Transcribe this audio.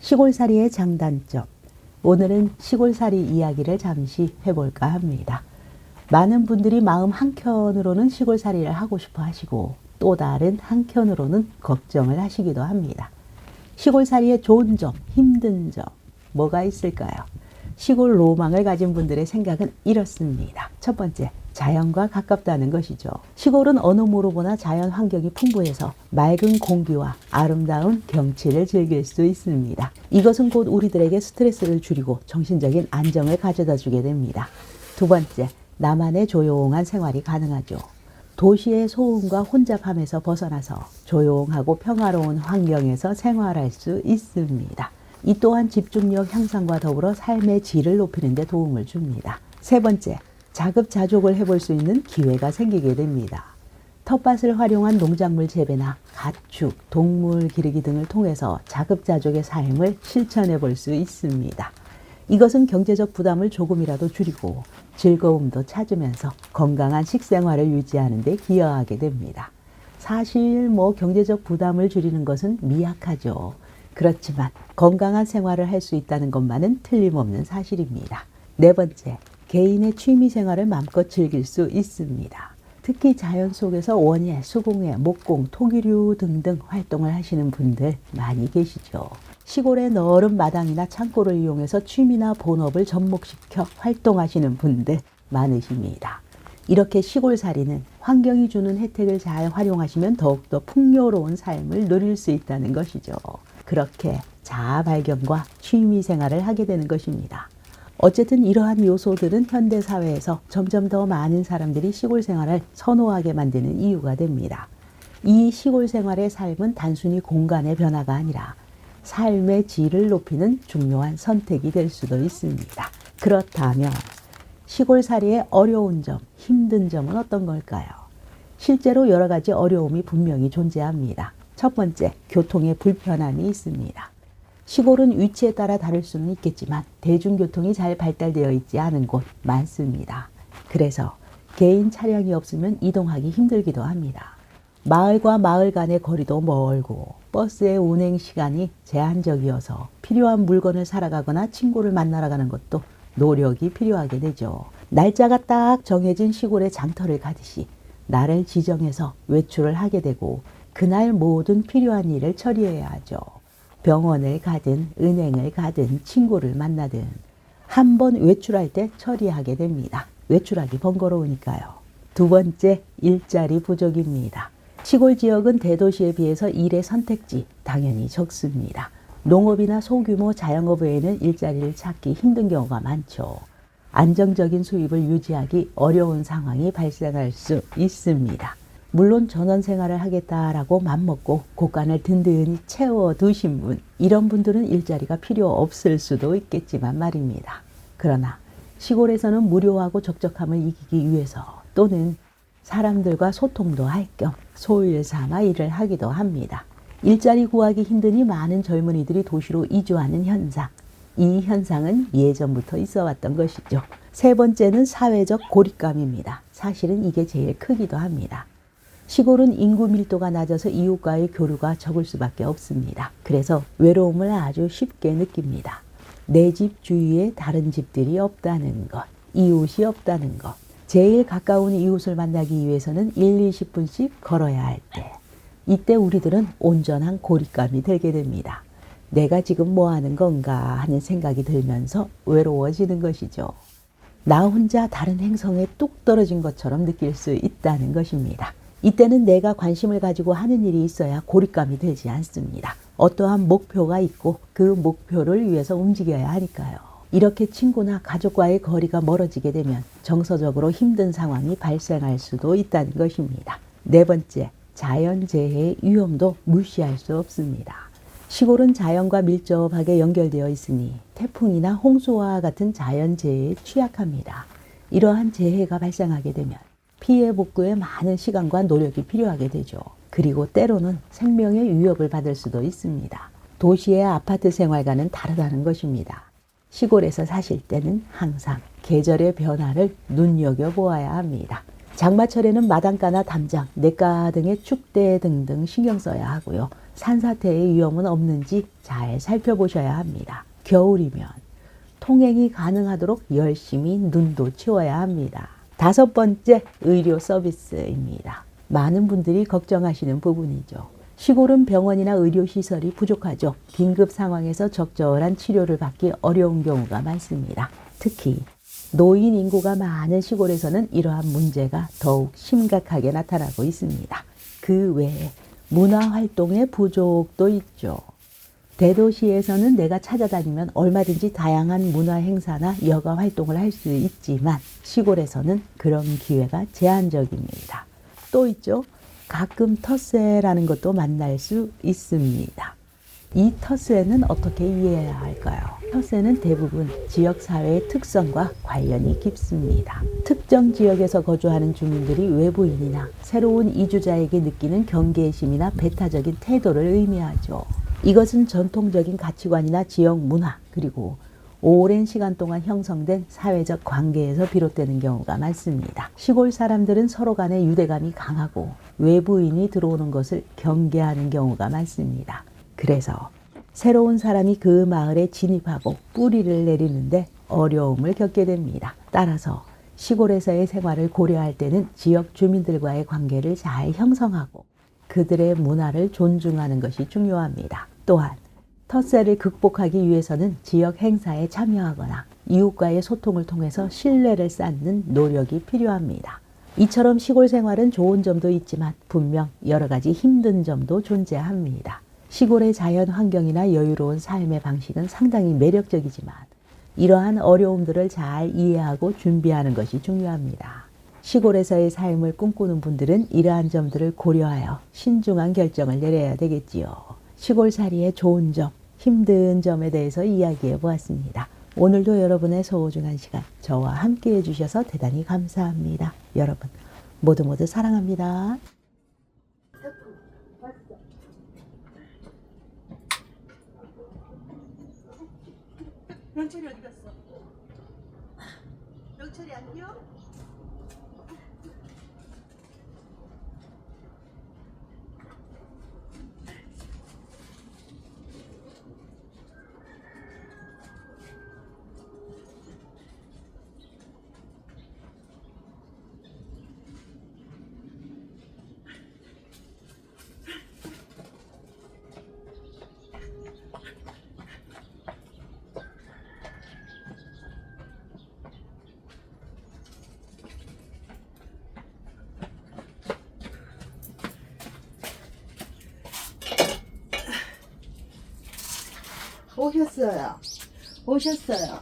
시골살이의 장단점. 오늘은 시골살이 이야기를 잠시 해볼까 합니다. 많은 분들이 마음 한켠으로는 시골살이를 하고 싶어 하시고 또 다른 한켠으로는 걱정을 하시기도 합니다. 시골살이의 좋은 점, 힘든 점 뭐가 있을까요? 시골 로망을 가진 분들의 생각은 이렇습니다. 첫 번째, 자연과 가깝다는 것이죠. 시골은 어느 모로 보나 자연 환경이 풍부해서 맑은 공기와 아름다운 경치를 즐길 수 있습니다. 이것은 곧 우리들에게 스트레스를 줄이고 정신적인 안정을 가져다 주게 됩니다. 두 번째, 나만의 조용한 생활이 가능하죠. 도시의 소음과 혼잡함에서 벗어나서 조용하고 평화로운 환경에서 생활할 수 있습니다. 이 또한 집중력 향상과 더불어 삶의 질을 높이는 데 도움을 줍니다. 세 번째, 자급자족을 해볼 수 있는 기회가 생기게 됩니다. 텃밭을 활용한 농작물 재배나 가축, 동물 기르기 등을 통해서 자급자족의 삶을 실천해 볼 수 있습니다. 이것은 경제적 부담을 조금이라도 줄이고 즐거움도 찾으면서 건강한 식생활을 유지하는 데 기여하게 됩니다. 사실 경제적 부담을 줄이는 것은 미약하죠. 그렇지만 건강한 생활을 할 수 있다는 것만은 틀림없는 사실입니다. 네 번째, 개인의 취미 생활을 마음껏 즐길 수 있습니다. 특히 자연 속에서 원예, 수공예, 목공, 토기류 등등 활동을 하시는 분들 많이 계시죠. 시골의 넓은 마당이나 창고를 이용해서 취미나 본업을 접목시켜 활동하시는 분들 많으십니다. 이렇게 시골살이는 환경이 주는 혜택을 잘 활용하시면 더욱더 풍요로운 삶을 누릴 수 있다는 것이죠. 그렇게 자아 발견과 취미 생활을 하게 되는 것입니다. 어쨌든 이러한 요소들은 현대사회에서 점점 더 많은 사람들이 시골 생활을 선호하게 만드는 이유가 됩니다. 이 시골 생활의 삶은 단순히 공간의 변화가 아니라 삶의 질을 높이는 중요한 선택이 될 수도 있습니다. 그렇다면 시골살이의 어려운 점, 힘든 점은 어떤 걸까요? 실제로 여러 가지 어려움이 분명히 존재합니다. 첫 번째, 교통의 불편함이 있습니다. 시골은 위치에 따라 다를 수는 있겠지만 대중교통이 잘 발달되어 있지 않은 곳 많습니다. 그래서 개인 차량이 없으면 이동하기 힘들기도 합니다. 마을과 마을 간의 거리도 멀고 버스의 운행 시간이 제한적이어서 필요한 물건을 사러 가거나 친구를 만나러 가는 것도 노력이 필요하게 되죠. 날짜가 딱 정해진 시골의 장터를 가듯이 날을 지정해서 외출을 하게 되고 그날 모든 필요한 일을 처리해야 하죠. 병원을 가든 은행을 가든 친구를 만나든 한 번 외출할 때 처리하게 됩니다. 외출하기 번거로우니까요. 두 번째, 일자리 부족입니다. 시골 지역은 대도시에 비해서 일의 선택지 당연히 적습니다. 농업이나 소규모 자영업 외에는 일자리를 찾기 힘든 경우가 많죠. 안정적인 수입을 유지하기 어려운 상황이 발생할 수 있습니다. 물론 전원 생활을 하겠다라고 맘먹고 곳간을 든든히 채워두신 분, 이런 분들은 일자리가 필요 없을 수도 있겠지만 말입니다. 그러나 시골에서는 무료하고 적적함을 이기기 위해서 또는 사람들과 소통도 할 겸 소일 삼아 일을 하기도 합니다. 일자리 구하기 힘드니 많은 젊은이들이 도시로 이주하는 현상. 이 현상은 예전부터 있어 왔던 것이죠. 세 번째는 사회적 고립감입니다. 사실은 이게 제일 크기도 합니다. 시골은 인구 밀도가 낮아서 이웃과의 교류가 적을 수밖에 없습니다. 그래서 외로움을 아주 쉽게 느낍니다. 내 집 주위에 다른 집들이 없다는 것, 이웃이 없다는 것. 제일 가까운 이웃을 만나기 위해서는 20분씩 걸어야 할 때. 이때 우리들은 온전한 고립감이 들게 됩니다. 내가 지금 뭐 하는 건가 하는 생각이 들면서 외로워지는 것이죠. 나 혼자 다른 행성에 뚝 떨어진 것처럼 느낄 수 있다는 것입니다. 이때는 내가 관심을 가지고 하는 일이 있어야 고립감이 들지 않습니다. 어떠한 목표가 있고 그 목표를 위해서 움직여야 하니까요. 이렇게 친구나 가족과의 거리가 멀어지게 되면 정서적으로 힘든 상황이 발생할 수도 있다는 것입니다. 네 번째, 자연재해의 위험도 무시할 수 없습니다. 시골은 자연과 밀접하게 연결되어 있으니 태풍이나 홍수와 같은 자연재해에 취약합니다. 이러한 재해가 발생하게 되면 피해 복구에 많은 시간과 노력이 필요하게 되죠. 그리고 때로는 생명의 위협을 받을 수도 있습니다. 도시의 아파트 생활과는 다르다는 것입니다. 시골에서 사실 때는 항상 계절의 변화를 눈여겨보아야 합니다. 장마철에는 마당가나 담장, 냇가 등의 축대 등등 신경 써야 하고요. 산사태의 위험은 없는지 잘 살펴보셔야 합니다. 겨울이면 통행이 가능하도록 열심히 눈도 치워야 합니다. 5번째, 의료 서비스입니다. 많은 분들이 걱정하시는 부분이죠. 시골은 병원이나 의료시설이 부족하죠. 긴급 상황에서 적절한 치료를 받기 어려운 경우가 많습니다. 특히 노인 인구가 많은 시골에서는 이러한 문제가 더욱 심각하게 나타나고 있습니다. 그 외에 문화활동의 부족도 있죠. 대도시에서는 내가 찾아다니면 얼마든지 다양한 문화행사나 여가 활동을 할 수 있지만 시골에서는 그런 기회가 제한적입니다. 또 있죠. 가끔 텃세라는 것도 만날 수 있습니다. 이 텃세는 어떻게 이해해야 할까요? 텃세는 대부분 지역사회의 특성과 관련이 깊습니다. 특정 지역에서 거주하는 주민들이 외부인이나 새로운 이주자에게 느끼는 경계심이나 배타적인 태도를 의미하죠. 이것은 전통적인 가치관이나 지역 문화, 그리고 오랜 시간 동안 형성된 사회적 관계에서 비롯되는 경우가 많습니다. 시골 사람들은 서로 간의 유대감이 강하고 외부인이 들어오는 것을 경계하는 경우가 많습니다. 그래서 새로운 사람이 그 마을에 진입하고 뿌리를 내리는데 어려움을 겪게 됩니다. 따라서 시골에서의 생활을 고려할 때는 지역 주민들과의 관계를 잘 형성하고 그들의 문화를 존중하는 것이 중요합니다. 또한 텃세를 극복하기 위해서는 지역 행사에 참여하거나 이웃과의 소통을 통해서 신뢰를 쌓는 노력이 필요합니다. 이처럼 시골 생활은 좋은 점도 있지만 분명 여러 가지 힘든 점도 존재합니다. 시골의 자연 환경이나 여유로운 삶의 방식은 상당히 매력적이지만 이러한 어려움들을 잘 이해하고 준비하는 것이 중요합니다. 시골에서의 삶을 꿈꾸는 분들은 이러한 점들을 고려하여 신중한 결정을 내려야 되겠지요. 시골살이의 좋은 점, 힘든 점에 대해서 이야기해 보았습니다. 오늘도 여러분의 소중한 시간 저와 함께 해주셔서 대단히 감사합니다. 여러분 모두 모두 사랑합니다. 명철이 어디 갔어? 명철이 안 뛰어? 오셨어요. 오셨어요.